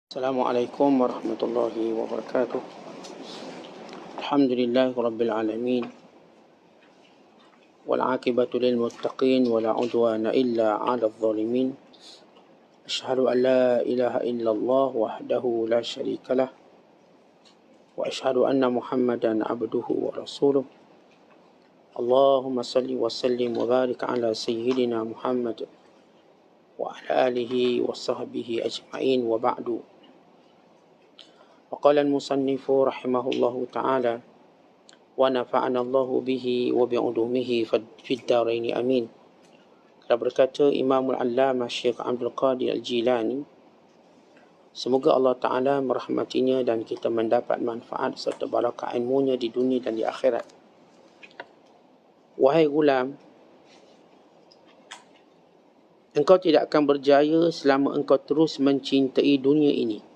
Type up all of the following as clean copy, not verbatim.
Assalamualaikum warahmatullahi wabarakatuh. Alhamdulillahi rabbil alamin. Wal aqibatu lil muttaqin wa la udwana illa 'alal zalimin. Asyhadu an la ilaha illallah wahdahu la syarika lah wa asyhadu anna Muhammadan abduhu wa rasuluh. Allahumma salli wa sallim wa barik ala sayyidina Muhammad wa ala alihi wa sahbihi ajma'in wa ba'du. وقال المصنف رحمه الله تعالى ونفعنا الله به وبعلومه في الدارين آمين. Kita berkata Imamul Allamah Syekh Abdul Qadir Al-Jilani, semoga Allah Ta'ala merahmatinya dan kita mendapat manfaat serta barakah ilmunya di dunia dan di akhirat. Wahai gulam, engkau tidak akan berjaya selama engkau terus mencintai dunia ini.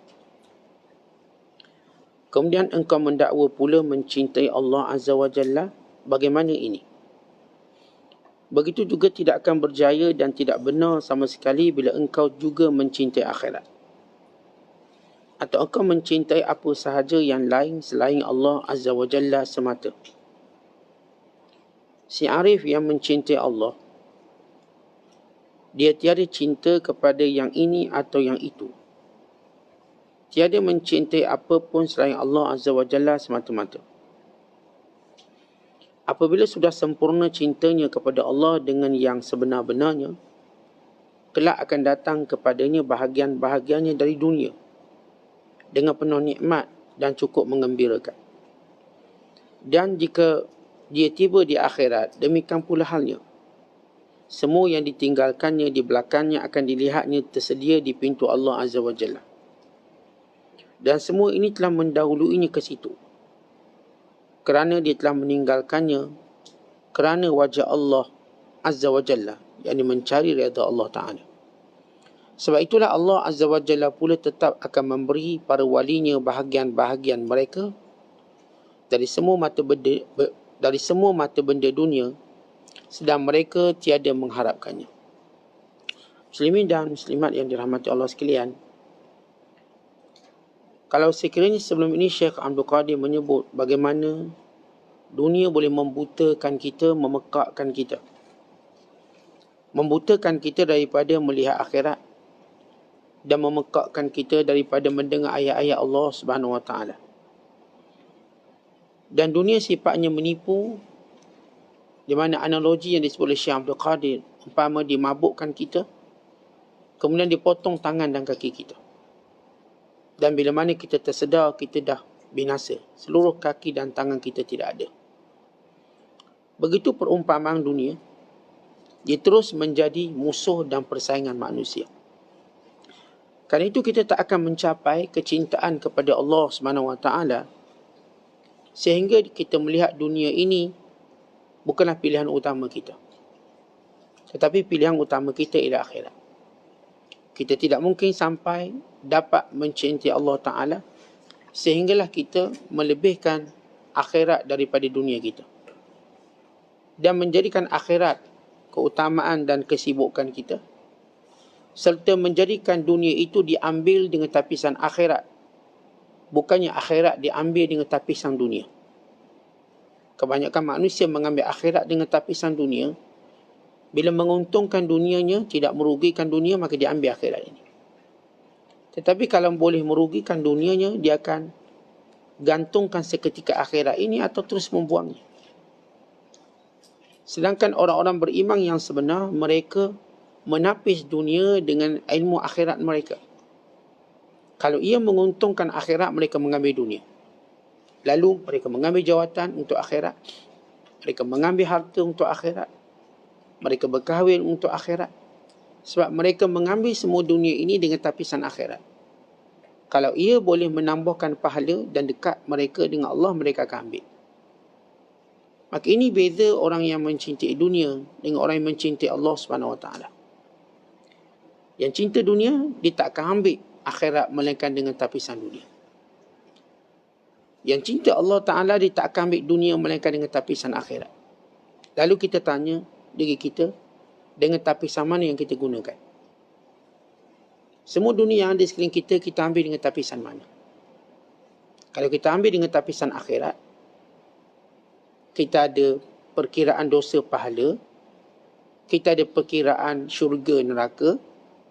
Kemudian engkau mendakwa pula mencintai Allah Azza wa Jalla. Bagaimana ini? Begitu juga tidak akan berjaya dan tidak benar sama sekali bila engkau juga mencintai akhirat. Atau engkau mencintai apa sahaja yang lain selain Allah Azza wa Jalla semata. Si arif yang mencintai Allah, dia tiada cinta kepada yang ini atau yang itu. Tiada mencintai apapun selain Allah Azza wa Jalla semata-mata. Apabila sudah sempurna cintanya kepada Allah dengan yang sebenar-benarnya, kelak akan datang kepadanya bahagian-bahagiannya dari dunia dengan penuh nikmat dan cukup menggembirakan. Dan jika dia tiba di akhirat, demikian pula halnya. Semua yang ditinggalkannya di belakangnya akan dilihatnya tersedia di pintu Allah Azza wa Jalla. Dan semua ini telah mendahuluinya ke situ. Kerana dia telah meninggalkannya kerana wajah Allah Azza wa Jalla, yang mencari redha Allah Ta'ala. Sebab itulah Allah Azza wa Jalla pula tetap akan memberi para walinya bahagian-bahagian mereka dari semua mata benda dunia, sedang mereka tiada mengharapkannya. Muslimin dan muslimat yang dirahmati Allah sekalian, kalau sekiranya sebelum ini Syekh Abdul Qadir menyebut bagaimana dunia boleh membutakan kita, memekakkan kita. Membutakan kita daripada melihat akhirat dan memekakkan kita daripada mendengar ayat-ayat Allah Subhanahu wa Ta'ala. Dan dunia sifatnya menipu, di mana analogi yang disebut oleh Syekh Abdul Qadir, umpama dimabukkan kita, kemudian dipotong tangan dan kaki kita. Dan bila mana kita tersedar, kita dah binasa. Seluruh kaki dan tangan kita tidak ada. Begitu perumpamaan dunia, dia terus menjadi musuh dan persaingan manusia. Kerana itu kita tak akan mencapai kecintaan kepada Allah SWT, sehingga kita melihat dunia ini bukanlah pilihan utama kita. Tetapi pilihan utama kita ialah akhirat. Kita tidak mungkin sampai dapat mencintai Allah Ta'ala sehinggalah kita melebihkan akhirat daripada dunia kita. Dan menjadikan akhirat keutamaan dan kesibukan kita. Serta menjadikan dunia itu diambil dengan tapisan akhirat. Bukannya akhirat diambil dengan tapisan dunia. Kebanyakan manusia mengambil akhirat dengan tapisan dunia. Bila menguntungkan dunianya, tidak merugikan dunia, maka dia ambil akhirat ini. Tetapi kalau boleh merugikan dunianya, dia akan gantungkan seketika akhirat ini atau terus membuangnya. Sedangkan orang-orang beriman yang sebenar, mereka menapis dunia dengan ilmu akhirat mereka. Kalau ia menguntungkan akhirat, mereka mengambil dunia. Lalu mereka mengambil jawatan untuk akhirat. Mereka mengambil harta untuk akhirat. Mereka berkahwin untuk akhirat. Sebab mereka mengambil semua dunia ini dengan tapisan akhirat. Kalau ia boleh menambahkan pahala dan dekat mereka dengan Allah, mereka akan ambil. Maka ini beza orang yang mencintai dunia dengan orang yang mencintai Allah SWT. Yang cinta dunia, dia tak akan ambil akhirat melainkan dengan tapisan dunia. Yang cinta Allah Ta'ala, dia tak akan ambil dunia melainkan dengan tapisan akhirat. Lalu kita tanya diri kita, dengan tapisan mana yang kita gunakan? Semua dunia yang ada di sekeliling kita, kita ambil dengan tapisan mana? Kalau kita ambil dengan tapisan akhirat, kita ada perkiraan dosa pahala, kita ada perkiraan syurga neraka,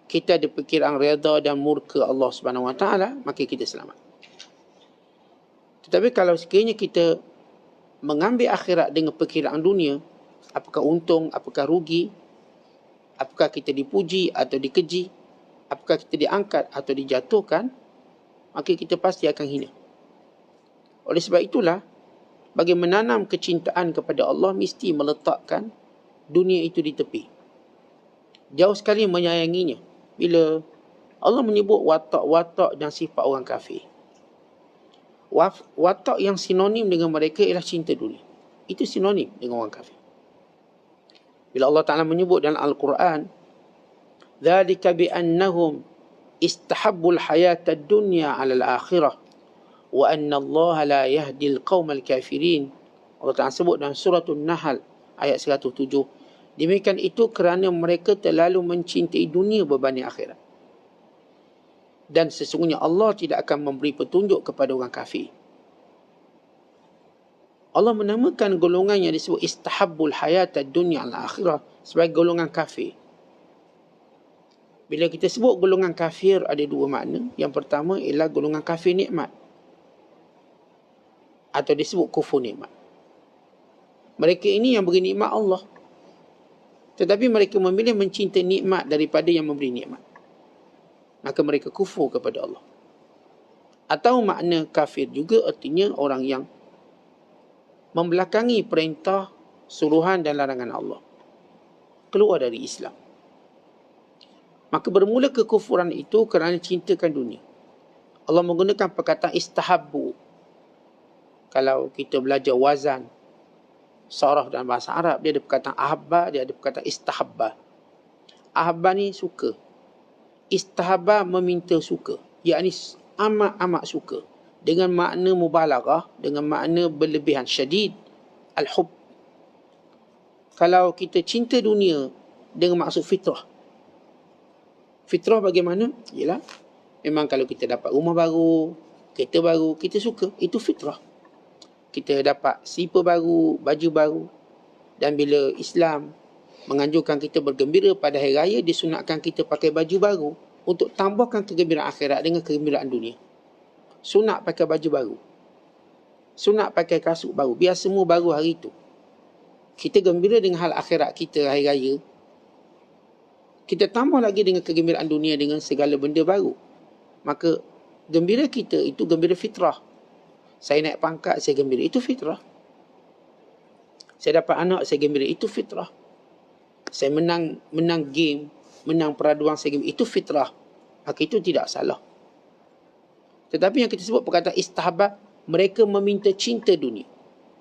kita ada perkiraan redha dan murka Allah Subhanahu Wa Taala, maka kita selamat. Tetapi kalau sekiranya kita mengambil akhirat dengan perkiraan dunia, apakah untung, apakah rugi, apakah kita dipuji atau dikeji, apakah kita diangkat atau dijatuhkan, maka kita pasti akan hina. Oleh sebab itulah, bagi menanam kecintaan kepada Allah, mesti meletakkan dunia itu di tepi. Jauh sekali menyayanginya. Bila Allah menyebut watak-watak dan sifat orang kafir, watak yang sinonim dengan mereka ialah cinta dunia. Itu sinonim dengan orang kafir. Bila Allah Ta'ala menyebut dalam Al-Quran, ذَلِكَ بِأَنَّهُمْ إِسْتَحَبُّوا الْحَيَاةَ الدُّنْيَا عَلَى الْآخِرَةِ وَأَنَّ اللَّهَ لَا يَهْدِي الْقَوْمَ الْكَافِرِينَ. Allah Ta'ala sebut dalam surah An-Nahl ayat 107. Demikian itu kerana mereka terlalu mencintai dunia berbanding akhirat. Dan sesungguhnya Allah tidak akan memberi petunjuk kepada orang kafir. Allah menamakan golongan yang disebut istahabbul hayat ad-dunya al-akhirah sebagai golongan kafir. Bila kita sebut golongan kafir, ada dua makna. Yang pertama ialah golongan kafir nikmat, atau disebut kufur nikmat. Mereka ini yang beri nikmat Allah, tetapi mereka memilih mencintai nikmat daripada yang memberi nikmat, maka mereka kufur kepada Allah. Atau makna kafir juga artinya orang yang membelakangi perintah, suruhan dan larangan Allah, keluar dari Islam. Maka bermula kekufuran itu kerana cintakan dunia. Allah menggunakan perkataan istahabbu. Kalau kita belajar wazan, saraf dalam bahasa Arab, dia ada perkataan ahabba, dia ada perkataan istahabba. Ahabba ni suka. Istahabba meminta suka. Iaitu amat-amat suka. Dengan makna mubalaghah, dengan makna berlebihan, syadid, al-hub. Kalau kita cinta dunia dengan maksud fitrah. Fitrah bagaimana? Ialah, memang kalau kita dapat rumah baru, kereta baru, kita suka. Itu fitrah. Kita dapat slipper baru, baju baru. Dan bila Islam menganjurkan kita bergembira pada hari raya, disunatkan kita pakai baju baru untuk tambahkan kegembiraan akhirat dengan kegembiraan dunia. Sunat pakai baju baru. Sunat pakai kasut baru. Biar semua baru hari itu. Kita gembira dengan hal akhirat kita hari raya. Kita tambah lagi dengan kegembiraan dunia dengan segala benda baru. Maka gembira kita itu gembira fitrah. Saya naik pangkat, saya gembira. Itu fitrah. Saya dapat anak, saya gembira. Itu fitrah. Saya menang game, menang peraduan, saya gembira. Itu fitrah. Maka itu tidak salah. Tetapi yang kita sebut perkataan istahabah, mereka meminta cinta dunia.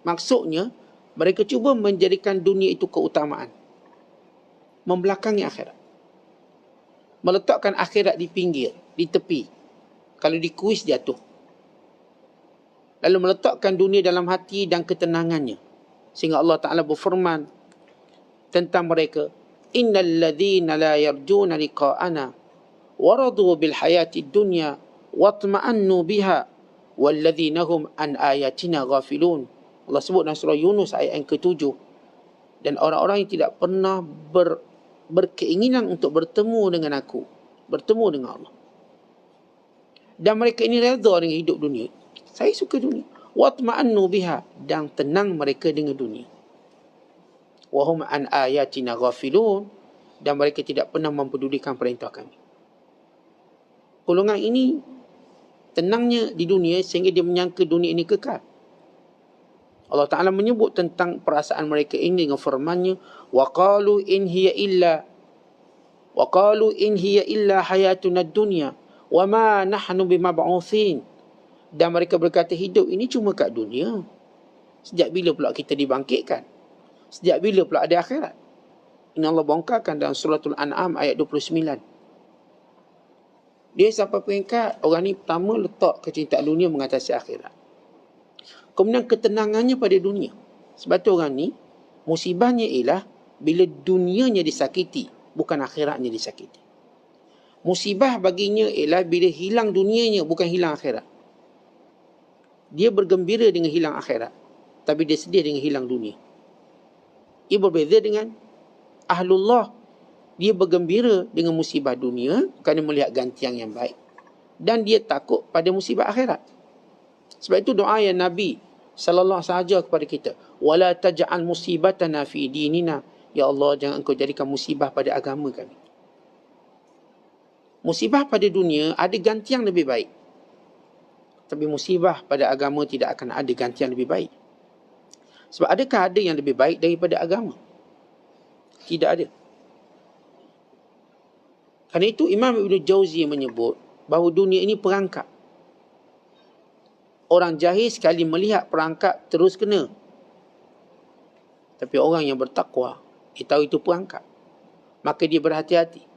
Maksudnya, mereka cuba menjadikan dunia itu keutamaan. Membelakangi akhirat. Meletakkan akhirat di pinggir, di tepi. Kalau di kuis jatuh. Lalu meletakkan dunia dalam hati dan ketenangannya. Sehingga Allah Ta'ala berfirman tentang mereka. Innal ladhina la yarjuna liqa'ana waradu bil hayati dunya watma'annu biha walladhina hum an ayatina ghafilun. Allah sebut dalam surah Yunus ayat yang ke-7. Dan orang-orang yang tidak pernah berkeinginan untuk bertemu dengan aku, bertemu dengan Allah. Dan mereka ini redha dengan hidup dunia. Saya suka dunia. Watma'annu biha, dan tenang mereka dengan dunia. Wahum an ayatina ghafilun, dan mereka tidak pernah mempedulikan perintah kami. Golongan ini tenangnya di dunia sehingga dia menyangka dunia ini kekal. Allah Ta'ala menyebut tentang perasaan mereka ini dengan firman-Nya, وَقَالُوا إِنْ هِيَ إِلَّا حَيَاتُنَا الدُّنْيَا وَمَا نَحْنُ بِمَبْعُوثِينَ. Dan mereka berkata, hidup ini cuma kat dunia. Sejak bila pula kita dibangkitkan? Sejak bila pula ada akhirat? Ini Allah bongkarkan dalam suratul An'am ayat 29. Dia sampai peringkat orang ni pertama letak kecintaan dunia mengatasi akhirat. Kemudian ketenangannya pada dunia. Sebab tu orang ni, musibahnya ialah bila dunianya disakiti, bukan akhiratnya disakiti. Musibah baginya ialah bila hilang dunianya, bukan hilang akhirat. Dia bergembira dengan hilang akhirat, tapi dia sedih dengan hilang dunia. Ia berbeza dengan ahlullah. Dia bergembira dengan musibah dunia kerana melihat gantian yang baik, dan dia takut pada musibah akhirat. Sebab itu doa yang Nabi sallallahu alaihi wasallam kepada kita, wala taj'al musibatana fi dinina, ya Allah, jangan engkau jadikan musibah pada agama kami. Musibah pada dunia ada gantian lebih baik, tapi musibah pada agama tidak akan ada gantian lebih baik. Sebab adakah ada yang lebih baik daripada agama? Tidak ada. Kerana itu Imam Ibn Jauzi menyebut bahawa dunia ini perangkap. Orang jahil sekali melihat perangkap terus kena. Tapi orang yang bertakwa, dia tahu itu perangkap, maka dia berhati-hati.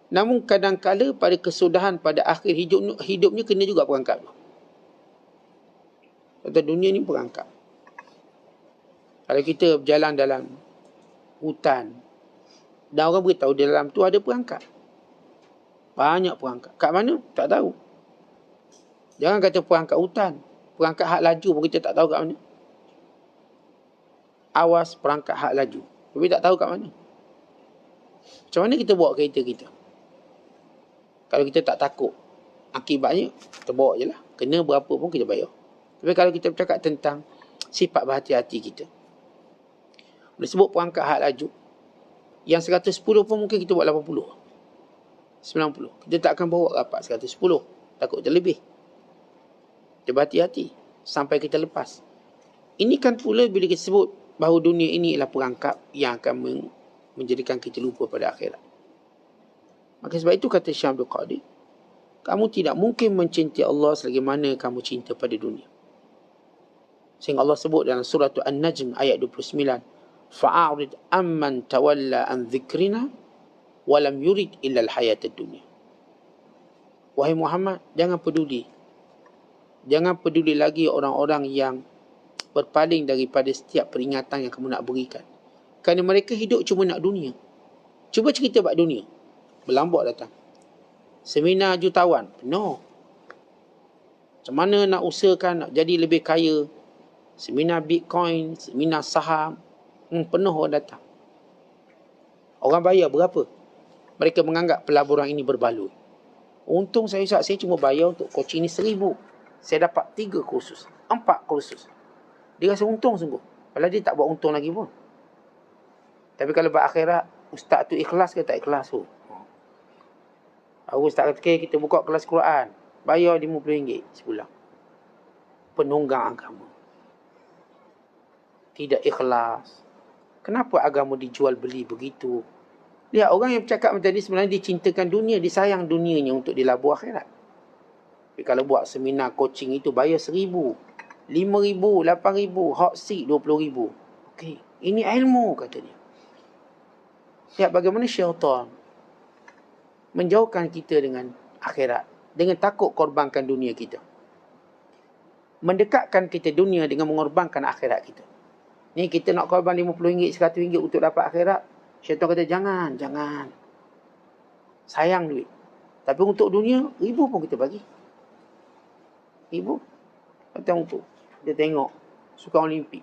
Namun kadang-kala pada kesudahan, pada akhir hidupnya kena juga perangkap tu. Kata dunia ni perangkap. Kalau kita berjalan dalam hutan dan orang beritahu di dalam tu ada perangkap, banyak perangkap. Kat mana? Tak tahu. Jangan kata perangkap hutan, perangkap hak laju pun kita tak tahu kat mana. Awas perangkap hak laju, tapi tak tahu kat mana. Macam mana kita bawa kereta kita? Kalau kita tak takut, akibatnya kita bawa je lah. Kena berapa pun kita bayar. Tapi kalau kita bercakap tentang sifat berhati-hati kita, boleh sebut perangkat hak laju, yang 110 pun mungkin kita buat 80, 90. Kita tak akan bawa rapat 110, takut terlebih. Kita berhati-hati sampai kita lepas. Ini kan pula bila kita sebut bahawa dunia ini ialah perangkap yang akan menjadikan kita lupa pada akhirat. Maka sebab itu kata Syekh Abdul Qadir, kamu tidak mungkin mencintai Allah selagi mana kamu cinta pada dunia. Sehingga Allah sebut dalam surah An-Najm ayat 29, fa'arid amman tawalla an dhikrina walam yurid illa al-hayat ad-dunya. Wahai Muhammad, jangan peduli. Jangan peduli lagi orang-orang yang berpaling daripada setiap peringatan yang kamu nak berikan. Kerana mereka hidup cuma nak dunia. Cuba cerita bab dunia. Berlambak datang. Seminar jutawan, penuh. Macam mana nak usahakan nak jadi lebih kaya. Seminar Bitcoin, seminar saham. Penuh orang datang. Orang bayar berapa? Mereka menganggap pelaburan ini berbaloi. Untung saya cuma bayar untuk coaching ni 1,000. Saya dapat 3 kursus, 4 kursus. Dia rasa untung sungguh. Padahal dia tak buat untung lagi pun. Tapi kalau buat akhirat, ustaz tu ikhlas ke tak ikhlas tu? Ustaz kata, okay, kita buka kelas Quran, bayar RM50 sebulan. Penunggang agama. Tidak ikhlas. Kenapa agama dijual beli begitu? Lihat, orang yang bercakap macam tadi sebenarnya dia cintakan dunia, dia sayang dunianya untuk dilabur akhirat. Tapi kalau buat seminar coaching itu bayar 1,000, 5,000, 8,000, hot seat 20,000. Okey, ini ilmu kata dia. Lihat bagaimana syaitan menjauhkan kita dengan akhirat, dengan takut korbankan dunia kita. Mendekatkan kita dunia dengan mengorbankan akhirat kita. Ni kita nak korban RM50, RM100 untuk dapat akhirat. Syaitan kata jangan. Sayang duit. Tapi untuk dunia, 1,000 pun kita bagi. 1,000. Kata untuk dia tengok sukan Olimpik.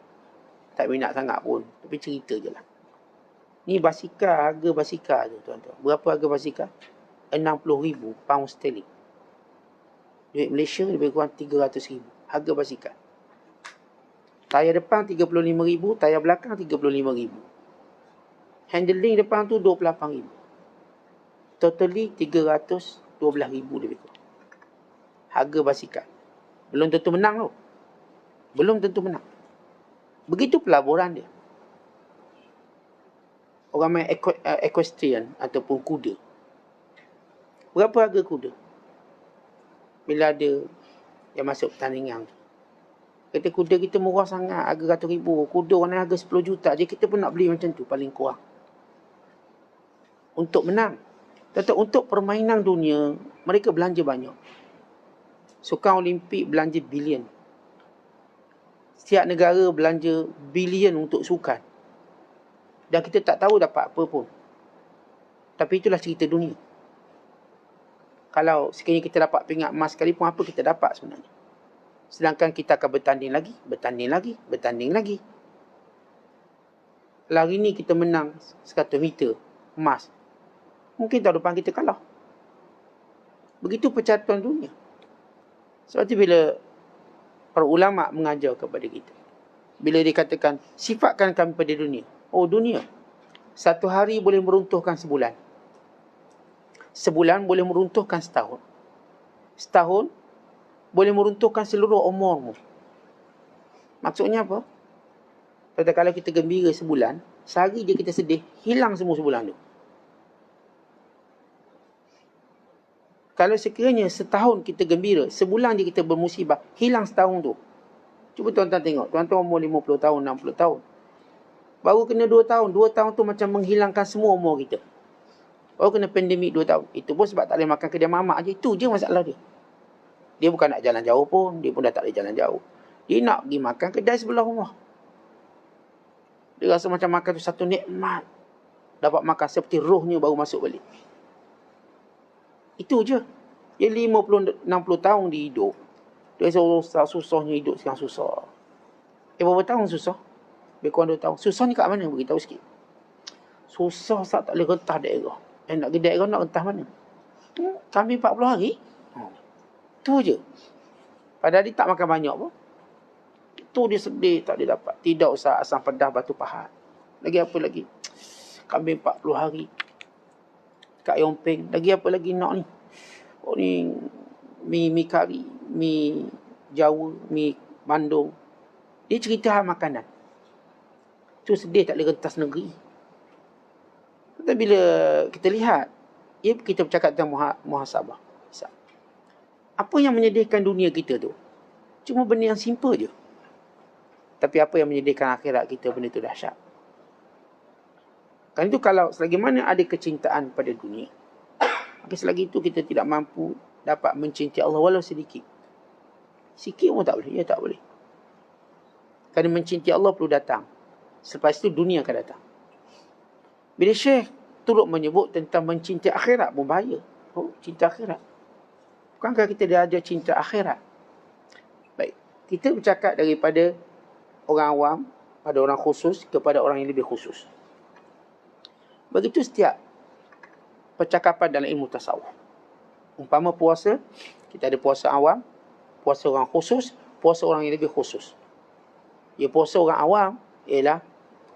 Tak minat sangat pun, tapi cerita je lah. Ni basikal, harga basikal tu tuan-tuan. Berapa harga basikal? 60,000 pound sterling. Duit Malaysia lebih kurang 300,000. Harga basikal. Tayar depan 35,000, tayar belakang 35,000. Handling depan tu 28,000. Totally 312,000 lebih kurang. Harga basikal. Belum tentu menang tu. Belum tentu menang. Begitu pelaburan dia. Orang main equestrian ataupun kuda. Berapa harga kuda? Bila ada yang masuk pertandingan tu. Kata kuda kita murah sangat, harga RM100,000. Kuda orang harga 10 juta je, kita pun nak beli macam tu, paling kurang. Untuk menang. Tetapi untuk permainan dunia, mereka belanja banyak. Sukan Olimpik belanja bilion. Setiap negara belanja bilion untuk sukan. Dan kita tak tahu dapat apa pun. Tapi itulah cerita dunia. Kalau sekiranya kita dapat pingat emas sekalipun, apa kita dapat sebenarnya? Sedangkan kita akan bertanding lagi. Hari ni kita menang 100 meter emas. Mungkin tahun depan kita kalah. Begitu percaturan dunia. Sebab tu bila para ulama mengajar kepada kita, bila dikatakan, sifatkan kami pada dunia. Oh, dunia. Satu hari boleh meruntuhkan sebulan. Sebulan boleh meruntuhkan setahun. Setahun boleh meruntuhkan seluruh umurmu. Maksudnya apa? Kalau kita gembira sebulan, sehari je kita sedih, hilang semua sebulan tu. Kalau sekiranya setahun kita gembira, sebulan je kita bermusibah, hilang setahun tu. Cuba tuan-tuan tengok, tuan-tuan umur 50 tahun, 60 tahun. Baru kena 2 tahun, 2 tahun tu macam menghilangkan semua umur kita. Baru kena pandemik 2 tahun. Itu pun sebab tak boleh makan kedai mamak je. Itu je masalah dia. Dia bukan nak jalan jauh pun, dia pun dah tak boleh jalan jauh. Dia nak pergi makan kedai sebelah rumah. Dia rasa macam makan tu satu nikmat. Dapat makan seperti rohnya baru masuk balik. Itu je. Dia 50-60 tahun dia hidup. Dia susahnya hidup sekarang susah. Berapa tahun susah? Lebih kurang 2 tahun. Susah ni kat mana? Beritahu sikit. Susah tak boleh rentah daerah. Nak pergi daerah nak rentah mana? Kambing 40 hari. Tu je. Padahal dia tak makan banyak pun. Tu dia sedih tak dia dapat. Tidak usah asam pedas batu pahat. Lagi apa lagi? Kambing 40 hari. Kat Yomping. Lagi apa lagi nak ni? Oh ni mi kari, mi Jawa, mi Bandung. Dia cerita hal makanan. Tu sedih tak boleh rentas negeri. Tapi bila kita lihat, kita bercakap tentang muhasabah. Apa yang menyedihkan dunia kita tu? Cuma benda yang simple je. Tapi apa yang menyedihkan akhirat kita, benda itu dahsyat. Kan itu kalau selagi mana ada kecintaan pada dunia, maka selagi itu kita tidak mampu dapat mencintai Allah walau sedikit. Sikit pun tak boleh. Ya tak boleh. Kerana mencintai Allah perlu datang. Selepas itu dunia akan datang. Bila Syekh turut menyebut tentang mencintai akhirat pun bahaya. Oh, cinta akhirat. Bukankah kita diajar cinta akhirat? Baik. Kita bercakap daripada orang awam pada orang khusus kepada orang yang lebih khusus. Begitu setiap percakapan dalam ilmu tasawuf. Umpama puasa, kita ada puasa awam, puasa orang khusus, puasa orang yang lebih khusus. Ya, puasa orang awam ialah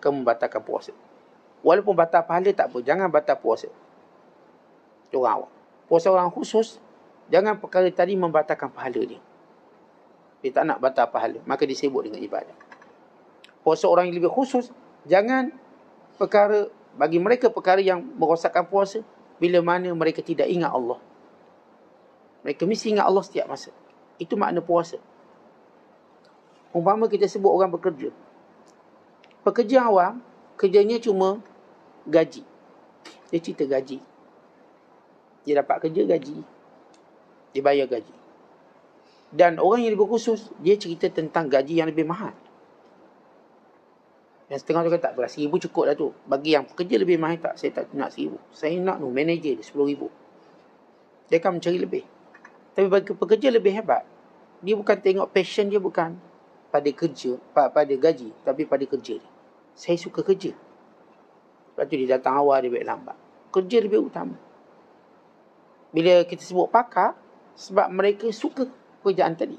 kamu membatalkan puasa. Walaupun batal pahala tak apa, jangan batal puasa. Itu orang awam. Puasa orang khusus, jangan perkara tadi membatalkan pahala dia. Dia tak nak batal pahala, maka disebut dengan ibadah. Puasa orang yang lebih khusus, jangan perkara, bagi mereka perkara yang merosakkan puasa, bila mana mereka tidak ingat Allah. Mereka mesti ingat Allah setiap masa. Itu makna puasa. Umpama kita sebut orang bekerja. Pekerja awam, kerjanya cuma gaji. Dia cerita gaji. Dia dapat kerja gaji. Dia bayar gaji. Dan orang yang lebih khusus, dia cerita tentang gaji yang lebih mahal. Dan setengah tu kata, tak apa, 1,000 cukup dah tu. Bagi yang pekerja lebih mahal tak, saya tak nak 1,000. Saya nak tu, manager dia 10,000. Dia akan mencari lebih. Tapi bagi pekerja lebih hebat, dia bukan tengok passion dia bukan pada kerja, pada gaji, tapi pada kerja dia. Saya suka kerja. Lepas tu dia datang awal, dia balik lambat. Kerja lebih utama. Bila kita sebut pakar, sebab mereka suka pekerjaan tadi.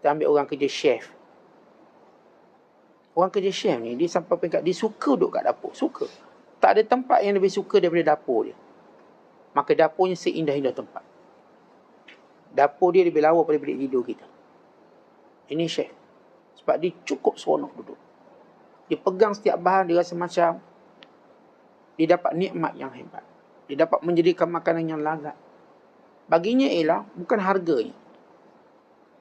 Kita ambil orang kerja chef. Orang kerja chef ni, dia sampai peringkat, dia suka duduk kat dapur. Suka. Tak ada tempat yang lebih suka daripada dapur dia. Maka dapurnya seindah-indah tempat. Dapur dia lebih lawa pada bilik tidur kita. Ini chef. Sebab dia cukup seronok duduk. Dia pegang setiap bahan, dia rasa macam dia dapat nikmat yang hebat. Dia dapat menjadikan makanan yang lazat. Baginya ialah bukan harganya,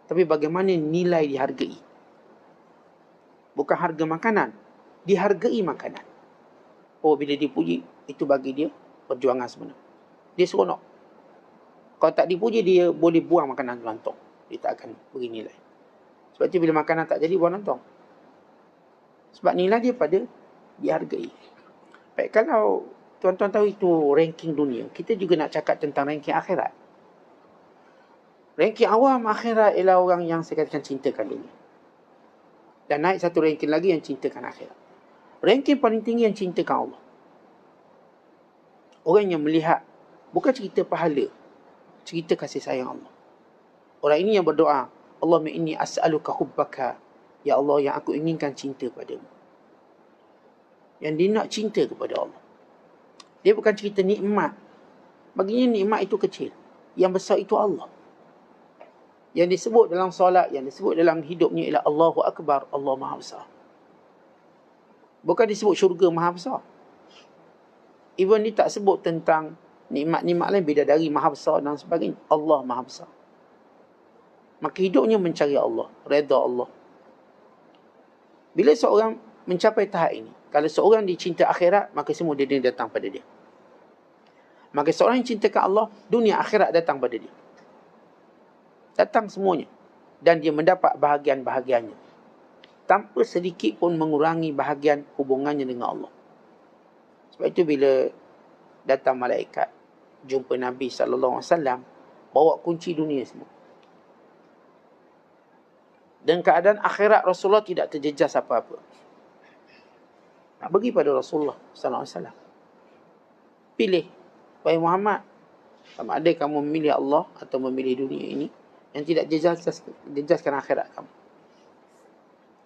tapi bagaimana nilai dihargai. Bukan harga makanan, dihargai makanan. Oh, bila dipuji, itu bagi dia perjuangan sebenar. Dia seronok. Kalau tak dipuji, dia boleh buang makanan tu lantong. Dia tak akan beri nilai. Sebab tu bila makanan tak jadi, buang lantong. Sebab nilai dia pada dihargai. Baik, kalau Tuan-tuan tahu itu ranking dunia. Kita juga nak cakap tentang ranking akhirat. Ranking awam akhirat ialah orang yang saya katakan cintakan dunia. Dan naik satu ranking lagi yang cintakan akhirat. Ranking paling tinggi yang cintakan Allah. Orang yang melihat, bukan cerita pahala, cerita kasih sayang Allah. Orang ini yang berdoa, Allahumma inni as'aluka hubbaka. Ya Allah, yang aku inginkan cinta padamu. Yang dia nak cinta kepada Allah. Dia bukan cerita nikmat. Baginya nikmat itu kecil. Yang besar itu Allah. Yang disebut dalam solat, yang disebut dalam hidupnya ialah Allahu Akbar, Allah Maha Besar. Bukan disebut syurga Maha Besar. Even dia tak sebut tentang nikmat-nikmat lain, bidadari Maha Besar dan sebagainya. Allah Maha Besar. Maka hidupnya mencari Allah, redha Allah. Bila seorang mencapai tahap ini, kalau seorang dicinta akhirat, maka semua dunia datang pada dia. Maka seorang yang cintakan Allah, dunia akhirat datang pada dia. Datang semuanya. Dan dia mendapat bahagian-bahagiannya. Tanpa sedikit pun mengurangi bahagian hubungannya dengan Allah. Sebab itu bila datang malaikat, jumpa Nabi SAW, bawa kunci dunia semua. Dan keadaan akhirat Rasulullah tidak terjejas apa-apa. Nak bagi pada Rasulullah SAW. Pilih, wahai Muhammad, sama ada kamu memilih Allah atau memilih dunia ini, yang tidak jejaskan akhirat kamu.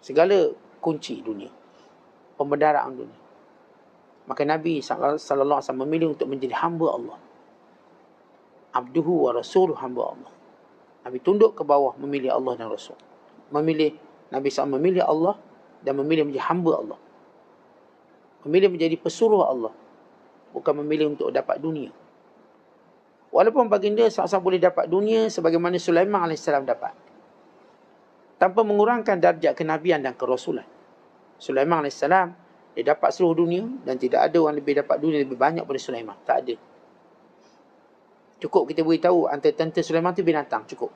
Segala kunci dunia, pembendaraan dunia. Maka Nabi SAW memilih untuk menjadi hamba Allah. Abduhu wa rasuluh, hamba Allah. Nabi tunduk ke bawah memilih Allah dan Rasul. Nabi SAW memilih Allah dan memilih menjadi hamba Allah. Memilih menjadi pesuruh Allah. Bukan memilih untuk dapat dunia. Walaupun baginda SAW boleh dapat dunia sebagaimana Sulaiman AS dapat. Tanpa mengurangkan darjat kenabian dan kerasulan. Sulaiman AS, dia dapat seluruh dunia dan tidak ada orang lebih dapat dunia lebih banyak daripada Sulaiman. Tak ada. Cukup kita beritahu antara tentera Sulaiman itu binatang. Cukup.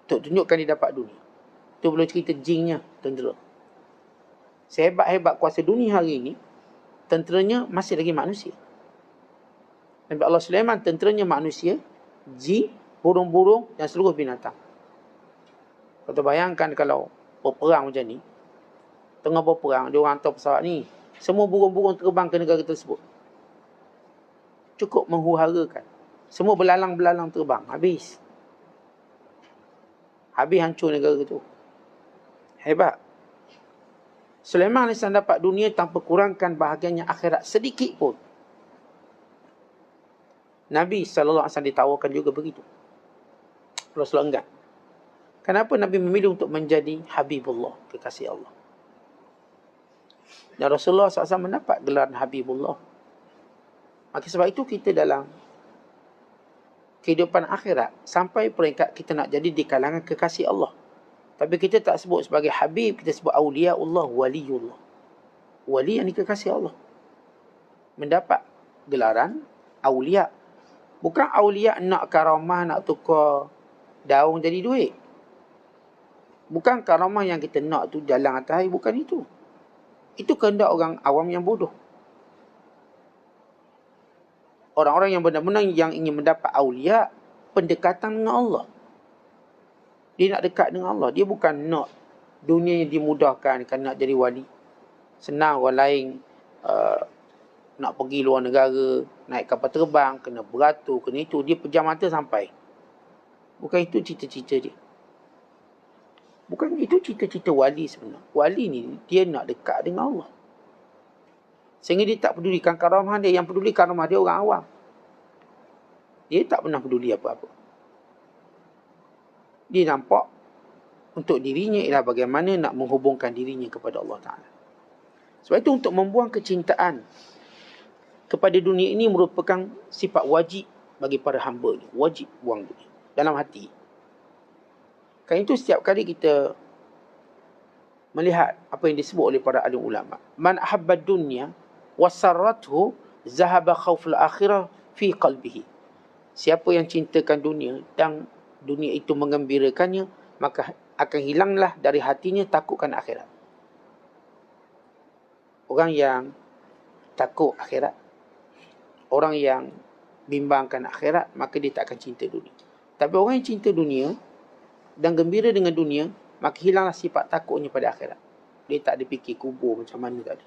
Untuk tunjukkan dia dapat dunia. Itu belum cerita jinnya tentera. Sehebat-hebat kuasa dunia hari ini, tenteranya masih lagi manusia. Nabi Allah Sulaiman tenteranya manusia, jin, burung-burung dan seluruh binatang. Kau bayangkan kalau berperang macam ni, tengah berperang, dia orang hantar pesawat ni, semua burung-burung terbang ke negara tersebut. Cukup menghuharakan. Semua belalang-belalang terbang, habis. Habis hancur negara tu. Hebat. Sulaiman AS dapat dunia tanpa kurangkan bahagiannya akhirat sedikit pun. Nabi SAW ditawarkan juga begitu. Rasulullah enggak. Kenapa Nabi memilih untuk menjadi Habibullah, kekasih Allah? Dan Rasulullah SAW mendapat gelar Habibullah. Maka sebab itu kita dalam kehidupan akhirat, sampai peringkat kita nak jadi di kalangan kekasih Allah. Tapi kita tak sebut sebagai Habib, kita sebut Awliyaullah, Waliullah. Wali yang kekasih Allah. Mendapat gelaran Awliya. Bukan Awliya nak karamah, nak tukar daun jadi duit. Bukan karamah yang kita nak tu jalan atas air, bukan itu. Itu kehendak orang awam yang bodoh. Orang-orang yang benar-benar yang ingin mendapat Awliya, pendekatan dengan Allah. Dia nak dekat dengan Allah. Dia bukan nak dunia yang dimudahkan kan nak jadi wali. Senang orang lain nak pergi luar negara, naik kapal terbang, kena beratur, kena itu. Dia pejam mata sampai. Bukan itu cita-cita dia. Bukan itu cita-cita wali sebenarnya. Wali ni dia nak dekat dengan Allah. Sehingga dia tak pedulikan karamah dia. Yang peduli karamah dia orang awam. Dia tak pernah peduli apa-apa. Dia nampak untuk dirinya ialah bagaimana nak menghubungkan dirinya kepada Allah Ta'ala. Sebab itu untuk membuang kecintaan kepada dunia ini merupakan sifat wajib bagi para hamba. Wajib buang dunia dalam hati. Kerana itu setiap kali kita melihat apa yang disebut oleh para alim ulama. Man ahabba dunya wasarrathu zahaba khawful akhirah fi qalbihi. Siapa yang cintakan dunia dan dunia itu menggembirakannya, maka akan hilanglah dari hatinya takutkan akhirat. Orang yang takut akhirat, orang yang bimbangkan akhirat, maka dia tak akan cinta dunia. Tapi orang yang cinta dunia dan gembira dengan dunia, maka hilanglah sifat takutnya pada akhirat. Dia tak ada fikir kubur macam mana tadi.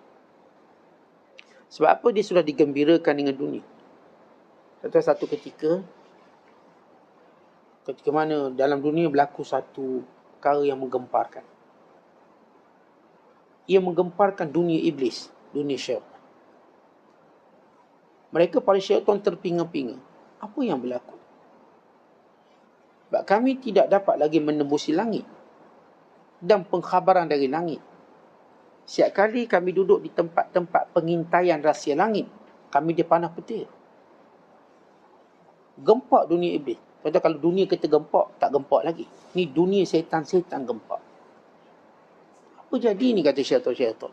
Sebab apa? Dia sudah digembirakan dengan dunia. Satu ketika mana dalam dunia berlaku satu perkara yang menggemparkan. Ia menggemparkan dunia iblis, dunia syaitan. Mereka para syaitan terpinga-pinga. Apa yang berlaku? Sebab kami tidak dapat lagi menembusi langit dan pengkhabaran dari langit. Setiap kali kami duduk di tempat-tempat pengintaian rahsia langit, kami dipanah petir. Gempak dunia iblis. Contoh kalau dunia kita gempak, tak gempak lagi. Ni dunia syaitan-syaitan gempak. Apa jadi ni, kata syaitan-syaitan?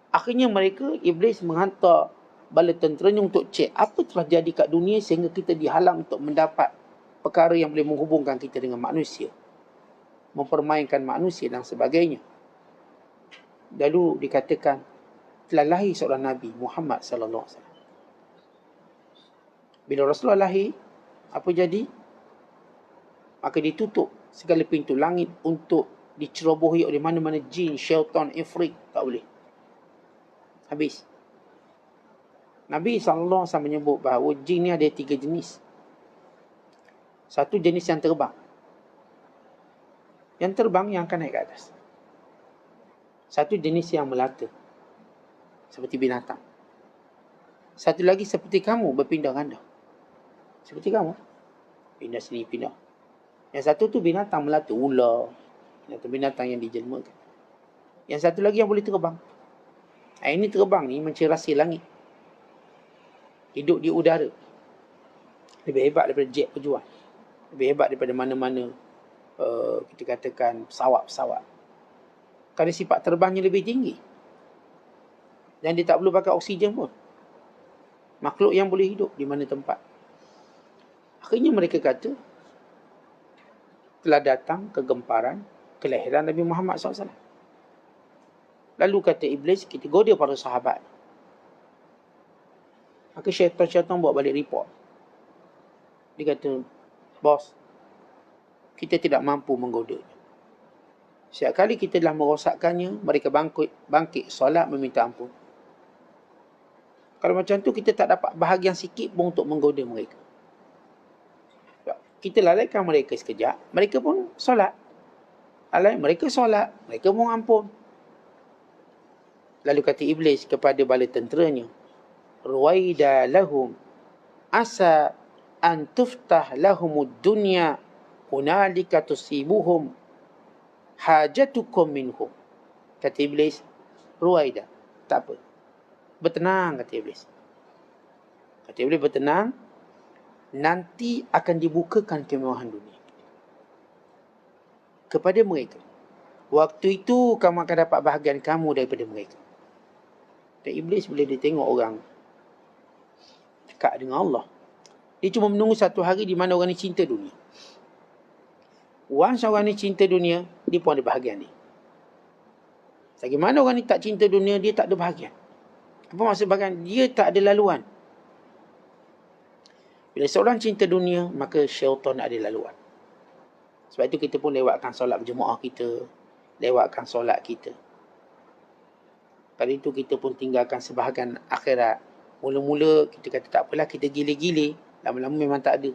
Akhirnya mereka, iblis menghantar bala tenteranya untuk cek apa telah jadi kat dunia sehingga kita dihalang untuk mendapat perkara yang boleh menghubungkan kita dengan manusia, mempermainkan manusia dan sebagainya. Lalu dikatakan telah lahir seorang Nabi Muhammad sallallahu alaihi wasallam. Bila Rasulullah lahir, apa jadi? Maka ditutup segala pintu langit untuk dicerobohi oleh mana-mana jin, syaitan, ifrit. Tak boleh. Habis. Nabi SAW menyebut bahawa jin ni ada 3 jenis. Satu jenis yang terbang. Yang terbang yang akan naik ke atas. Satu jenis yang melata. Seperti binatang. Satu lagi seperti kamu, berpindah ganda. Seperti kamu. Pindah sini, pindah. Yang satu tu binatang melata. Ular. Binatang yang dijelmakan. Yang satu lagi yang boleh terbang. Ini terbang ni mencerasi langit. Hidup di udara. Lebih hebat daripada jet pejuang. Lebih hebat daripada mana-mana kita katakan pesawat-pesawat. Kerana sifat terbangnya lebih tinggi. Dan dia tak perlu pakai oksigen pun. Makhluk yang boleh hidup di mana tempat. Akhirnya mereka kata telah datang kegemparan kelahiran Nabi Muhammad SAW. Lalu kata iblis, kita goda para sahabat. Maka syaitan-syaitan buat balik report. Dia kata, bos, kita tidak mampu menggoda. Setiap kali kita telah merosakkannya, mereka bangkit solat meminta ampun. Kalau macam tu, kita tak dapat bahagian sikit pun untuk menggoda mereka. Kita lalaikan mereka sekejap, mereka pun solat. Mereka solat, mereka mohon ampun. Lalu kata iblis kepada bala tenteranya, Ruwaida lahum asa an tuftah lahumud dunya hunalika tusibuhum hajatukum minhum. Kata iblis, Ruwaida, tak apa. Bertenang, kata iblis. Kata iblis, bertenang. Nanti akan dibukakan kemewahan dunia kepada mereka. Waktu itu kamu akan dapat bahagian kamu daripada mereka. Dan iblis bila dia tengok orang dekat dengan Allah, dia cuma menunggu satu hari di mana orang ni cinta dunia. Once orang ni cinta dunia, dia pun ada bahagian ni. Bagaimana orang ni tak cinta dunia, dia tak ada bahagian. Apa maksud bahagian? Dia tak ada laluan. Bila seorang cinta dunia, maka syaitan ada laluan. Sebab itu kita pun lewatkan solat berjemaah kita, lewatkan solat kita. Pada itu kita pun tinggalkan sebahagian akhirat. Mula-mula kita kata tak apalah, kita gile-gile. Lama-lama memang tak ada.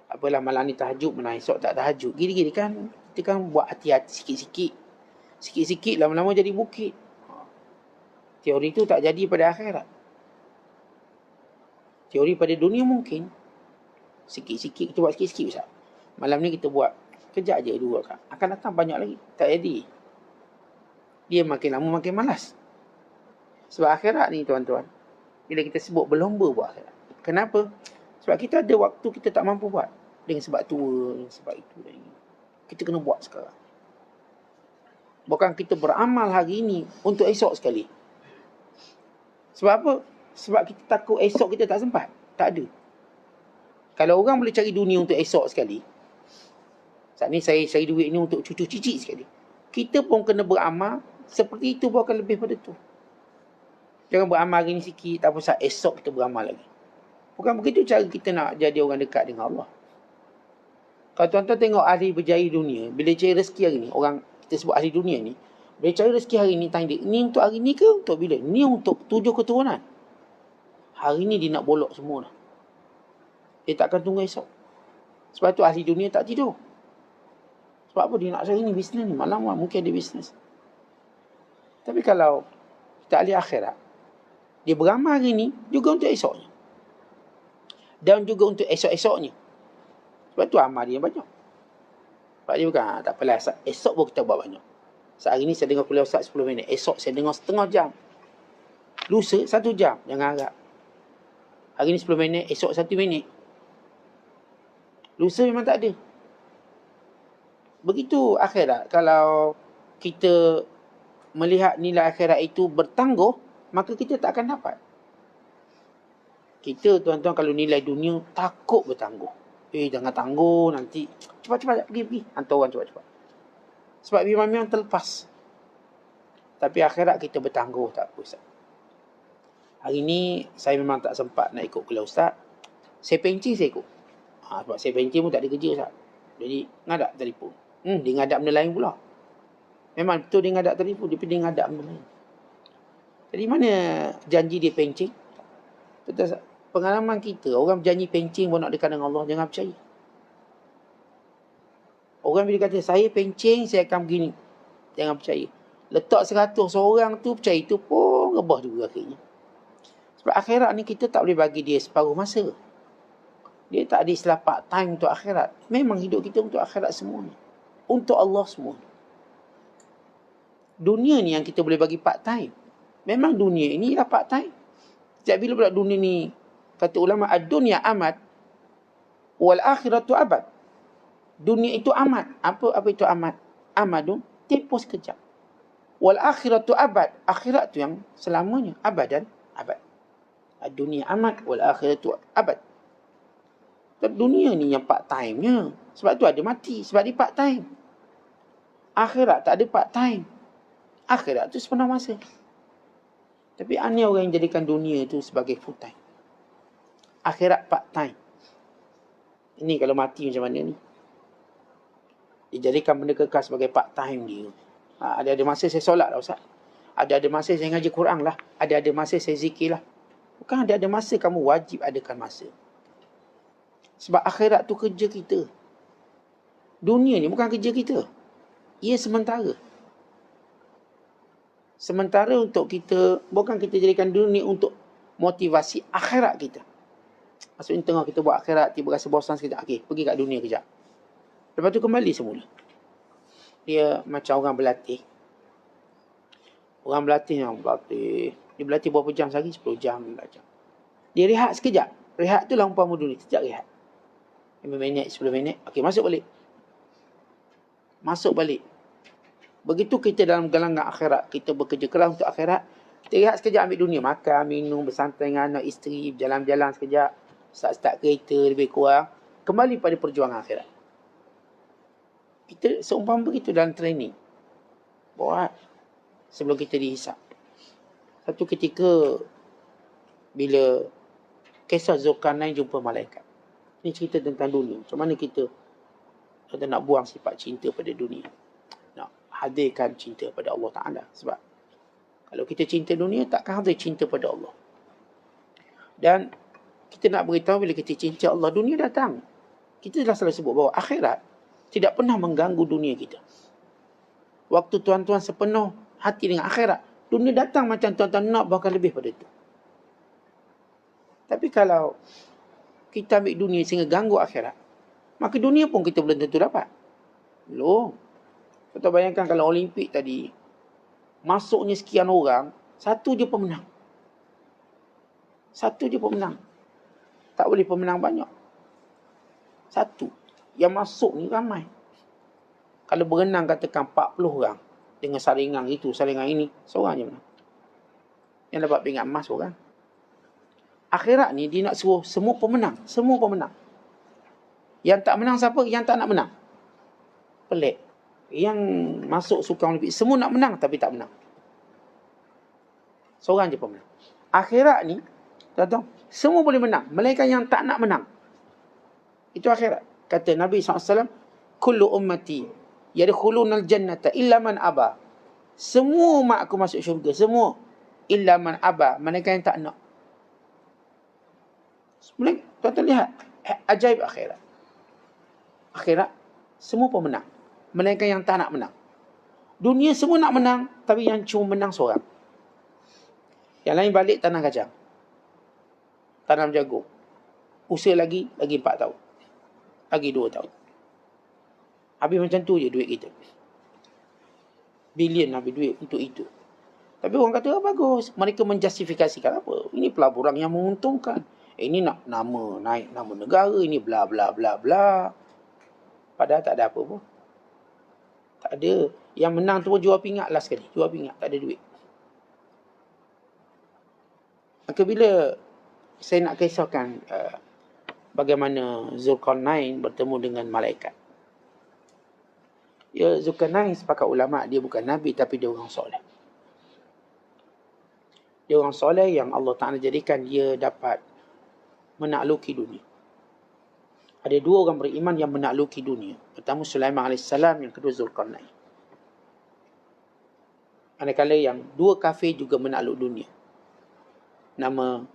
Apalah malam ni tahajud, malam esok tak tahajud. Gile-gile kan, kita kan buat hati-hati sikit-sikit. Sikit-sikit lama-lama jadi bukit. Teori tu tak jadi pada akhirat. Teori pada dunia mungkin. Sikit-sikit, kita buat sikit-sikit Ustaz. Malam ni kita buat kejap je 2 rakaat. Akan datang banyak lagi. Tak jadi. Dia makin lama makin malas. Sebab akhirat ni tuan-tuan, bila kita sebut berlomba buat akhirat. Kenapa? Sebab kita ada waktu kita tak mampu buat. Dengan sebab tua, dengan sebab itu dan ini. Kita kena buat sekarang. Bukan kita beramal hari ini untuk esok sekali. Sebab apa? Sebab kita takut esok kita tak sempat. Tak ada. Kalau orang boleh cari dunia untuk esok sekali, saat ni saya cari duit ni untuk cucu cicit sekali, kita pun kena beramal seperti itu, pun akan lebih pada tu. Jangan beramal hari ni sikit, tak apa, esok kita beramal lagi. Bukan begitu cara kita nak jadi orang dekat dengan Allah. Kalau tuan-tuan tengok ahli berjaya dunia, bila cari rezeki hari ni, orang kita sebut ahli dunia ni, bila cari rezeki hari ni, tanya dia, ni untuk hari ni ke untuk bila? Ni untuk 7 keturunan. Hari ni dia nak bolok semua dah. Dia takkan tunggu esok. Sebab tu ahli dunia tak tidur. Sebab apa? Dia nak cari ni bisnes ni. Malam mungkin ada bisnes. Tapi kalau kita ahli akhirat, dia beramal hari ni juga untuk esoknya. Dan juga untuk esok-esoknya. Sebab tu amal dia banyak. Sebab dia bukan, tak apalah, esok pun kita buat banyak. Sehari ni saya dengar kuliah Ustaz 10 minit. Esok saya dengar setengah jam. Lusa 1 jam. Jangan harap. Hari ni 10 minit, esok 1 minit. Lusa memang tak ada. Begitu akhirat. Kalau kita melihat nilai akhirat itu bertangguh, maka kita tak akan dapat. Kita tuan-tuan kalau nilai dunia takut bertangguh. Jangan tangguh nanti. Cepat-cepat pergi. Hantar orang cepat-cepat. Sebab memang terlepas. Tapi akhirat kita bertangguh, tak apa Ustaz. Hari ni saya memang tak sempat nak ikut kuliah Ustaz. Saya pencing saya ikut. Sebab saya pencing pun tak ada kerja Ustaz. Jadi ngadap telefon. Dia ngadap benda lain pula. Memang betul dia ngadap telefon, tapi dia ngadap benda lain. Jadi mana janji dia pencing? Betul, pengalaman kita, orang berjanji pencing pun nak dekat dengan Allah, jangan percaya. Orang bila kata, saya pencing, saya akan begini. Jangan percaya. Letak 100 orang tu, percaya tu pun rebah juga akhirnya. Sebab akhirat ni kita tak boleh bagi dia separuh masa. Dia tak ada istilah part time untuk akhirat. Memang hidup kita untuk akhirat semuanya. Untuk Allah semua. Dunia ni yang kita boleh bagi part time. Memang dunia ini ialah part time. Sejak bila pula dunia ni, kata ulama, ad-dunya amad, wal akhiratu abad. Dunia itu amat. Apa itu amat? Amadun, tempoh sekejap. Wal akhiratu abad. Akhirat tu yang selamanya. Abadan, abad. Ad-dunya amad, wal akhiratu abad. Dunia ni yang part time-nya. Sebab tu ada mati. Sebab dia part time. Akhirat tak ada part time. Akhirat tu sepenuh masa. Tapi aneh orang yang jadikan dunia tu sebagai full time. Akhirat part time. Ini kalau mati macam mana ni? Dia jadikan benda kekal sebagai part time dia. Ada masa saya solat lah Ustaz. Ada masa saya ngaji Quran lah. Ada masa saya zikir lah. Bukan ada masa kamu wajib adakan masa. Sebab akhirat tu kerja kita. Dunia ni bukan kerja kita. Ia sementara. Sementara untuk kita, bukan kita jadikan dunia untuk motivasi akhirat kita. Maksudnya tengah kita buat akhirat, tiba rasa bosan sekejap. Okey, pergi kat dunia kejap. Lepas tu kembali semula. Dia macam orang berlatih. Orang berlatih yang berlatih. Dia berlatih berapa jam sehari? 10 jam, 15 jam. Dia rehat sekejap. Rehat tu lah umpama dunia. Sekejap rehat. 5 minit, 10 minit. Okey, masuk balik. Masuk balik. Begitu kita dalam galangan akhirat, kita bekerja keras untuk akhirat, kita rehat sekejap, ambil dunia, makan, minum, bersantai dengan anak, isteri, berjalan-jalan sekejap, start kereta lebih kurang, kembali pada perjuangan akhirat. Kita seumpama begitu dalam training. Buat sebelum kita dihisap. Satu ketika bila kisah Zulkarnain jumpa malaikat. Ini cerita tentang dunia. Macam mana kita nak buang sifat cinta pada dunia. Hadirkan cinta pada Allah Ta'ala. Sebab kalau kita cinta dunia, takkan hadir cinta pada Allah. Dan kita nak beritahu bila kita cinta Allah, dunia datang. Kita dah selalu sebut bahawa akhirat tidak pernah mengganggu dunia kita. Waktu tuan-tuan sepenuh hati dengan akhirat, dunia datang macam tuan-tuan nak, bahkan lebih pada itu. Tapi kalau kita ambil dunia sehingga ganggu akhirat, maka dunia pun kita belum tentu dapat. Belum. Kita bayangkan kalau Olimpik tadi, masuknya sekian orang, satu je pemenang. Satu je pemenang. Tak boleh pemenang banyak. Satu. Yang masuk ni ramai. Kalau berenang katakan 40 orang, dengan saringan itu, saringan ini, seorang je menang. Yang dapat pingat emas orang. Akhirat ni dia nak suruh semua pemenang. Semua pemenang. Yang tak menang siapa? Yang tak nak menang. Pelik. Yang masuk sukan Olimpik semua nak menang tapi tak menang. Seorang je pemenang. Akhirat ni, tuan-tuan, semua boleh menang. Melainkan yang tak nak menang. Itu akhirat. Kata Nabi SAW, kullu ummati yadkhulunal jannata illa man aba. Semua umat aku masuk syurga. Semua. Illa man aba. Mereka yang tak nak. Tuan-tuan lihat. Ajaib akhirat. Akhirat, semua pemenang. Melainkan yang tak nak menang. Dunia semua nak menang, tapi yang cuma menang seorang. Yang lain balik tanam kacang. Tanam jagung. Usaha lagi 4 tahun. Lagi 2 tahun. Habis macam tu je duit kita. Bilion habis duit untuk itu. Tapi orang kata, bagus. Mereka menjustifikasikan apa? Ini pelaburan yang menguntungkan. Ini nak nama, naik nama negara. Ini bla bla bla bla. Padahal tak ada apa pun. Tak ada. Yang menang tu pun jual pingat last sekali. Jual pingat. Tak ada duit. Maka bila saya nak kisahkan bagaimana Zulkarnain bertemu dengan malaikat. Ya, Zulkarnain sepakat ulama' dia bukan Nabi tapi dia orang soleh. Dia orang soleh yang Allah Ta'ala jadikan dia dapat menakluki dunia. Ada 2 orang beriman yang menakluki dunia. Pertama Sulaiman AS, yang kedua Zulkarnain. Manakala yang 2 kafir juga menakluk dunia. Nama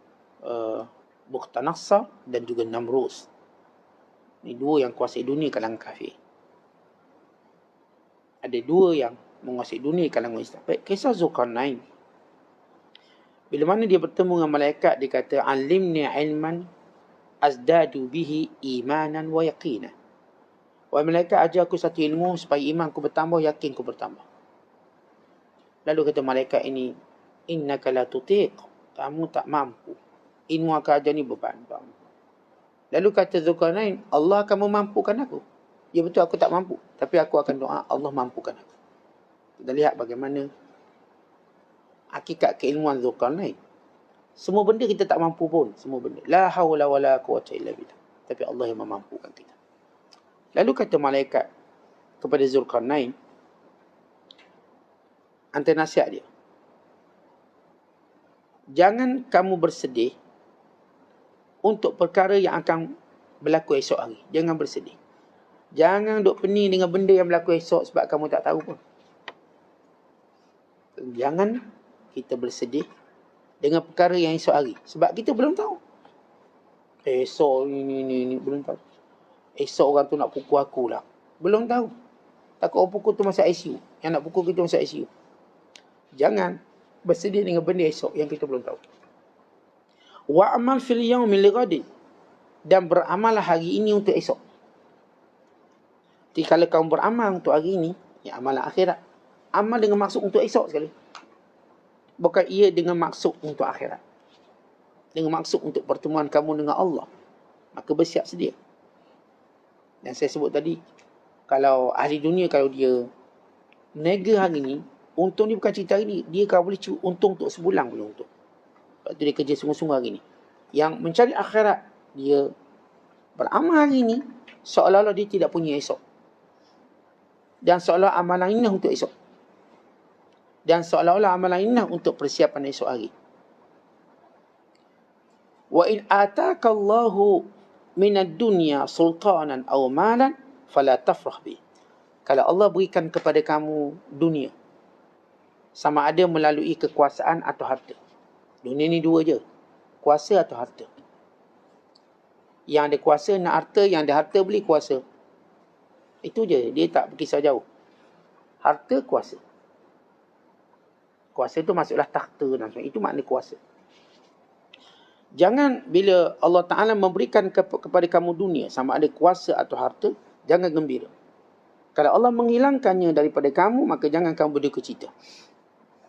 Bukhtanasar dan juga Namrus. Ini 2 yang kuasai dunia kalangan kafir. Ada 2 yang menguasai dunia kalangan Islam. Baik, kisah Zulkarnain. Bila mana dia bertemu dengan malaikat, dia kata, alimni ilman azdadu bihi imanan wa yaqina. Wahai malaikat, ajar aku satu ilmu supaya imanku bertambah, yakinku bertambah. Lalu kata malaikat ini, innaka la tutiq. Kamu tak mampu. Ilmu akan ajar ni beban. Lalu kata Zulkarnain, Allah akan memampukan aku. Ya betul, aku tak mampu. Tapi aku akan doa, Allah mampukan aku. Kita lihat bagaimana hakikat keilmuan Zulkarnain. Semua benda kita tak mampu pun. Semua benda. La hawla wa la quwata illa billah. Tapi Allah yang memampukan kita. Lalu kata malaikat kepada Zulkarnain, antara nasihat dia, jangan kamu bersedih untuk perkara yang akan berlaku esok hari. Jangan bersedih. Jangan duk pening dengan benda yang berlaku esok sebab kamu tak tahu pun. Jangan kita bersedih dengan perkara yang esok hari. Sebab kita belum tahu. Esok ini belum tahu. Esok orang tu nak pukul aku lah. Belum tahu. Takut orang pukul tu masuk ICU. Yang nak pukul kita masuk ICU. Jangan bersedih dengan benda esok yang kita belum tahu. Wa'amal fil yawmi lighadin. Dan beramallah hari ini untuk esok. Jadi kalau kamu beramal untuk hari ini, ya amalan akhirat. Amal dengan maksud untuk esok sekali. Bukan ia dengan maksud untuk akhirat. Dengan maksud untuk pertemuan kamu dengan Allah. Maka bersiap sedia. Dan saya sebut tadi, kalau ahli dunia, kalau dia meniaga hari ini, untung dia bukan cerita hari ini. Dia kalau boleh untung untuk sebulan boleh untung. Sebab tu dia kerja sungguh-sungguh hari ini. Yang mencari akhirat, dia beramal hari ini, seolah-olah dia tidak punya esok. Dan seolah-olah amalan ini untuk esok. Dan seolah-olah amalan ini untuk persiapan esok hari. Wa in ataka Allahu minad dunya sultanan aw malan fala tafrah bi. Kalau Allah berikan kepada kamu dunia, sama ada melalui kekuasaan atau harta. Dunia ni 2 je. Kuasa atau harta. Yang ada kuasa nak harta, yang ada harta beli kuasa. Itu je, dia tak berkisar jauh. Harta, kuasa. Kuasa tu maksudlah takhta dan sebagainya. Itu makna kuasa. Jangan bila Allah Ta'ala memberikan kepada kamu dunia, sama ada kuasa atau harta, jangan gembira. Kalau Allah menghilangkannya daripada kamu, maka jangan kamu berduka cita.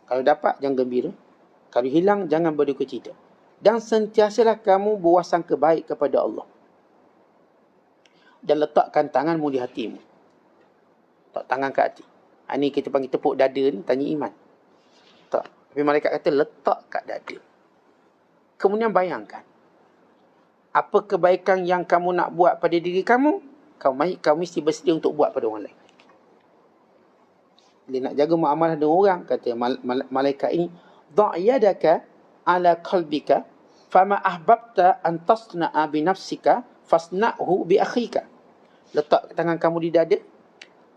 Kalau dapat, jangan gembira. Kalau hilang, jangan berduka cita. Dan sentiasalah kamu berwasangka baik kepada Allah. Dan letakkan tanganmu di hatimu. Letak tangan ke hati. Ini kita panggil tepuk dada ni, tanya iman. Tak. Tapi malaikat kata letak kat dada. Kemudian bayangkan. Apa kebaikan yang kamu nak buat pada diri kamu, kamu mesti bersedia untuk buat pada orang lain. Dia nak jaga muamalah dengan orang, kata malaikat ini, dha' yadaka ala qalbika fama ahbabta an tasna'a bi nafsika fasna'hu bi akhika. Letak tangan kamu di dada.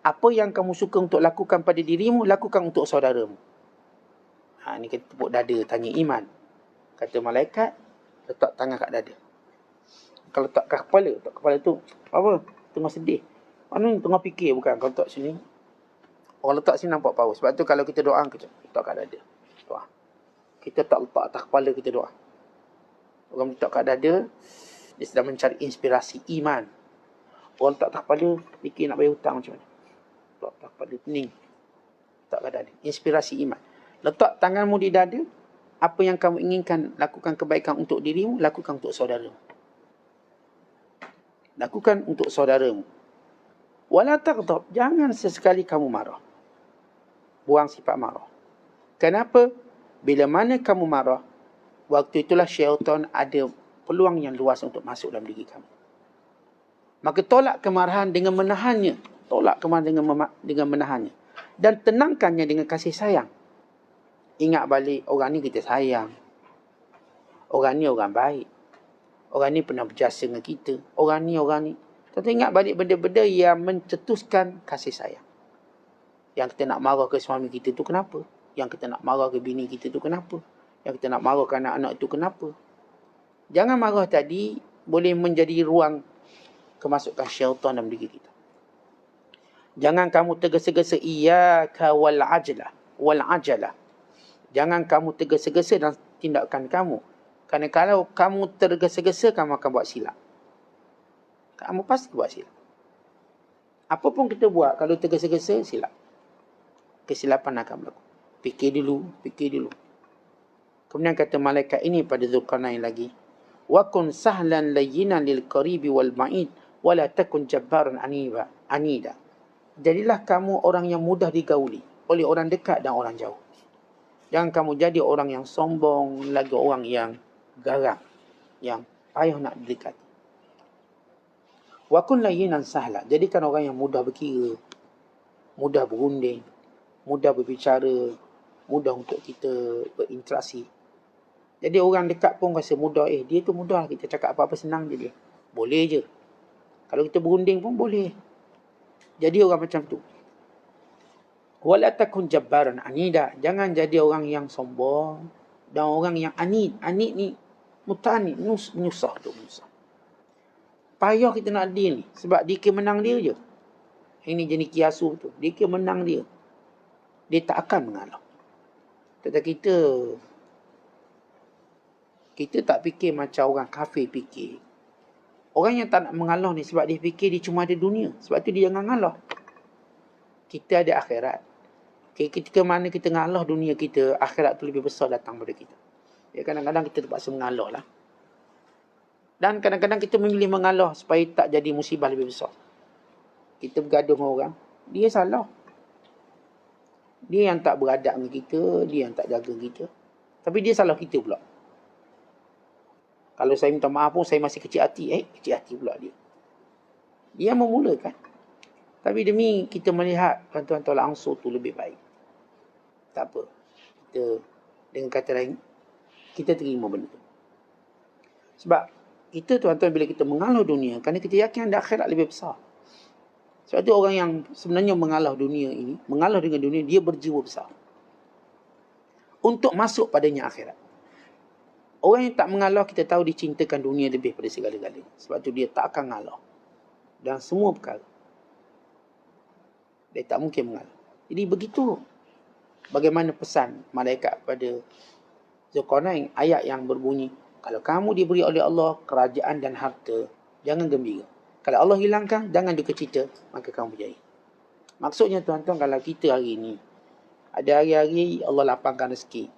Apa yang kamu suka untuk lakukan pada dirimu, lakukan untuk saudaramu. Ni kita tepuk dada, tanya iman. Kata malaikat, letak tangan kat dada. Kalau letak kat kepala tu, apa? Tengah sedih. Mana ni tengah fikir bukan? Kalau letak sini, orang letak sini nampak power. Sebab tu kalau kita doa, kita letak kat dada. Doa. Kita tak letak atas kepala, kita doa. Orang letak kat dada, dia sedang mencari inspirasi iman. Orang letak atas kepala, fikir nak bayar hutang macam mana. Letak atas kepala, pening. Letak kat dada. Inspirasi iman. Letak tanganmu di dada, apa yang kamu inginkan, lakukan kebaikan untuk dirimu, lakukan untuk saudaramu. Lakukan untuk saudaramu. Wala taghdab, jangan sesekali kamu marah. Buang sifat marah. Kenapa? Bila mana kamu marah, waktu itulah syaitan ada peluang yang luas untuk masuk dalam diri kamu. Maka tolak kemarahan dengan menahannya. Tolak kemarahan dengan menahannya. Dan tenangkannya dengan kasih sayang. Ingat balik, orang ni kita sayang. Orang ni orang baik. Orang ni pernah berjasa dengan kita. Orang ni. Kita ingat balik benda-benda yang mencetuskan kasih sayang. Yang kita nak marah ke suami kita tu kenapa? Yang kita nak marah ke bini kita tu kenapa? Yang kita nak marah ke anak-anak itu kenapa? Jangan marah tadi boleh menjadi ruang kemasukan syaitan dalam diri kita. Jangan kamu tergesa-gesa iyyaka wal ajalah. Jangan kamu tergesa-gesa dalam tindakan kamu. Kerana kalau kamu tergesa-gesa, kamu akan buat silap. Kamu pasti buat silap. Apa pun kita buat, kalau tergesa-gesa, silap. Kesilapan akan berlaku. Fikir dulu. Kemudian kata malaikat ini pada Zulkarnain lagi. Wa kun sahlan layyinan lil qaribi wal ba'id wa la takun jabbaran anida. Jadilah kamu orang yang mudah digauli oleh orang dekat dan orang jauh. Jangan kamu jadi orang yang sombong, lagi orang yang garang, yang payah nak didekati. Wa kun layyinan sahla. Jadikan orang yang mudah berkira, mudah berunding, mudah berbicara, mudah untuk kita berinteraksi. Jadi orang dekat pun rasa mudah. Dia tu mudah, kita cakap apa-apa senang je dia. Boleh je. Kalau kita berunding pun boleh. Jadi orang macam tu. Wala takun jabbaran anida. Jangan jadi orang yang sombong dan orang yang anid. Anid ni mutanid, menyusah tu. Payah kita nak deal ni. Sebab dia menang dia je. Ini jenis kiasu tu. Dia menang dia. Dia tak akan mengalah. Tetapi kita tak fikir macam orang kafir fikir. Orang yang tak nak mengalah ni sebab dia fikir dia cuma ada dunia. Sebab tu dia jangan ngalah. Kita ada akhirat. Ketika mana kita ngalah dunia kita, akhirat tu lebih besar datang pada kita. Ya, kadang-kadang kita terpaksa mengalah lah. Dan kadang-kadang kita memilih mengalah supaya tak jadi musibah lebih besar. Kita bergaduh dengan orang, dia salah. Dia yang tak beradab dengan kita, dia yang tak jaga kita. Tapi dia salah kita pula. Kalau saya minta maaf pun, saya masih kecil hati. Kecil hati pula dia. Dia memulakan. Tapi demi kita melihat bantuan tolak ansur tu lebih baik. Tak apa. Kita, dengan kata lain, kita terima benda tu. Sebab kita tuan-tuan bila kita mengalah dunia, kerana kita yakin ada akhirat lebih besar. Sebab tu orang yang sebenarnya mengalah dunia ini, mengalah dengan dunia, dia berjiwa besar. Untuk masuk padanya akhirat. Orang yang tak mengalah, kita tahu dia cintakan dunia lebih pada segala-galanya. Sebab tu dia tak akan ngalah. Dan semua perkara. Dia tak mungkin mengalah. Jadi begitu. Bagaimana pesan malaikat pada Zulkarnain, ayat yang berbunyi, kalau kamu diberi oleh Allah kerajaan dan harta, jangan gembira. Kalau Allah hilangkan, jangan duka cita, maka kamu berjaya. Maksudnya tuan-tuan, kalau kita hari ini, ada hari-hari Allah lapangkan rezeki.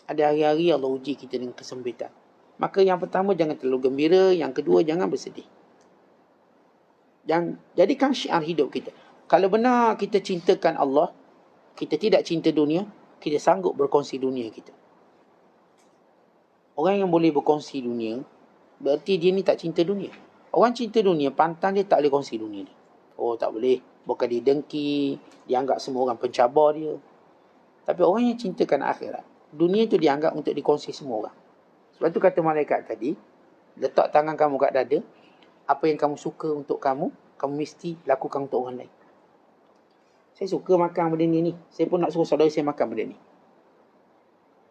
Ada hari-hari Allah uji kita dengan kesempitan. Maka yang pertama, jangan terlalu gembira. Yang kedua, jangan bersedih. Jadikan syiar hidup kita. Kalau benar kita cintakan Allah, kita tidak cinta dunia, kita sanggup berkongsi dunia kita. Orang yang boleh berkongsi dunia, berarti dia ni tak cinta dunia. Orang cinta dunia, pantang dia tak boleh kongsi dunia dia. Oh, tak boleh. Bukan dia dengki, dia anggap semua orang pencabar dia. Tapi orang yang cintakan akhirat, dunia tu dianggap untuk dikongsi semua orang. Sebab tu kata malaikat tadi, letak tangan kamu kat dada, apa yang kamu suka untuk kamu, kamu mesti lakukan untuk orang lain. Saya suka makan benda ni. Saya pun nak suruh saudara saya makan benda ni.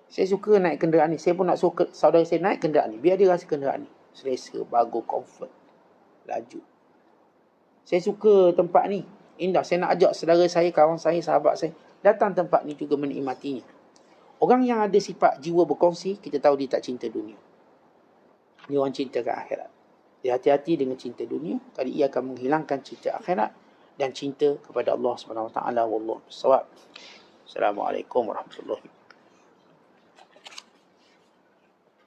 Saya suka naik kenderaan ni. Saya pun nak suruh saudara saya naik kenderaan ni. Biar dia rasa kenderaan ni selesa, bagus, comfort, laju. Saya suka tempat ni. Indah. Saya nak ajak saudara saya, kawan saya, sahabat saya datang tempat ni juga menikmatinya. Orang yang ada sifat jiwa berkongsi, kita tahu dia tak cinta dunia. Dia orang cinta ke akhirat. Dia hati-hati dengan cinta dunia, kerana ia akan menghilangkan cinta akhirat dan cinta kepada Allah Subhanahu Wa Taala. Wallahu a'lam. Assalamualaikum warahmatullahi wabarakatuh.